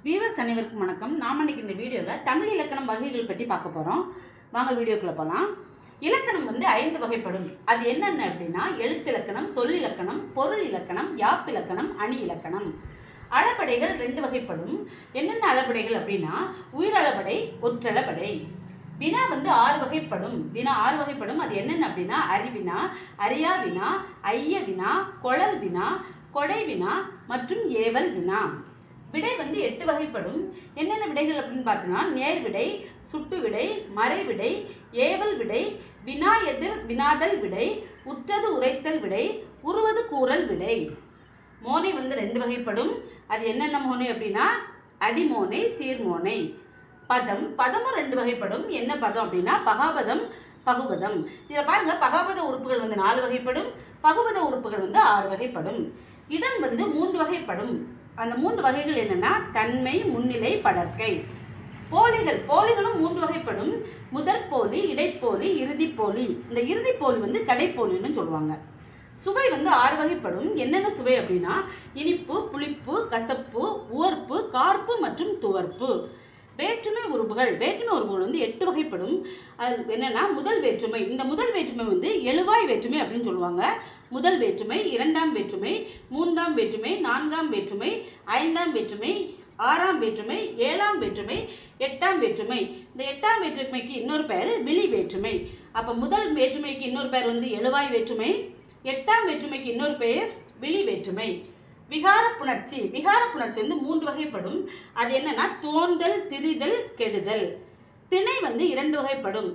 Viewers அனைவருக்கும் வணக்கம். நாம் இன்னைக்கு இந்த வீடியோவில் தமிழ் இலக்கணம் வகைகள் பற்றி பார்க்க போகிறோம். வாங்க வீடியோக்குள்ளே போகலாம். இலக்கணம் 5 வகைப்படும். அது என்னென்ன அப்படின்னா எழுத்திலக்கணம், சொல்லிலக்கணம், பொருள் இலக்கணம், யாப்பிலக்கணம், அணி இலக்கணம். அளபடைகள் 2 வகைப்படும். என்னென்ன அளபடைகள் அப்படின்னா உயிரளபடை, ஒற்றளபடை. வினா 6 வகைப்படும். வினா 6 வகைப்படும். அது என்னென்ன அப்படின்னா அறிவினா, அறியா வினா, ஐய வினா, கொழல் வினா, கொடை வினா மற்றும் ஏவல் வினா. விடை 8 வகைப்படும். என்னென்ன விடைகள் அப்படின்னு பார்த்தோன்னா நேர்விடை, சுட்டு விடை, மறைவிடை, ஏவல் விடை, வினா எதிர் வினாதல் விடை, உற்றது உரைத்தல் விடை, உருவது கூறல் விடை. மோனை 2 வகைப்படும். அது என்னென்ன மோனை அப்படின்னா அடிமோனை, சீர்மோனை. பதமும் 2 வகைப்படும். என்ன பதம் அப்படின்னா பகாபதம், பகுபதம். இதில் பாருங்க, பகாபத உறுப்புகள் 4 வகைப்படும், பகுபத உறுப்புகள் 6 வகைப்படும். இடம் 3 வகைப்படும். அந்த 3 வகைகள் என்னன்னா தன்மை, முன்னிலை, படர்க்கை. போலிகளும் 3 வகைப்படும். முதற் போலி, இடைப்போலி, இறுதிப்போலி. இந்த இறுதிப்போலி கடைப்போலின்னு சொல்லுவாங்க. சுவை 6 வகைப்படும். என்னென்ன சுவை அப்படின்னா இனிப்பு, புளிப்பு, கசப்பு, உவர்ப்பு, கார்ப்பு மற்றும் துவர்ப்பு. வேற்றுமை உறுப்புகள் 8 வகைப்படும். அது என்னன்னா முதல் வேற்றுமை. இந்த முதல் வேற்றுமை எழுவாய் வேற்றுமை அப்படின்னு சொல்லுவாங்க. முதல் வேற்றுமை, 2ஆம் வேற்றுமை, 3ஆம் வேற்றுமை, 4ஆம் வேற்றுமை, 5ஆம் வேற்றுமை, 6ஆம் வேற்றுமை, 7ஆம் வேற்றுமை, 8ஆம் வேற்றுமை. இந்த 8ஆம் வேற்றுமைக்கு இன்னொரு பெயர் விழி வேற்றுமை. அப்போ முதல் வேற்றுமைக்கு இன்னொரு பெயர் எழுவாய் வேற்றுமை, 8ஆம் வேற்றுமைக்கு இன்னொரு பெயர் விழி வேற்றுமை. விகார புணர்ச்சி 3 வகைப்படும். அது என்னன்னா தோன்றல், திரிதல், கெடுதல். திணை 2 வகைப்படும்.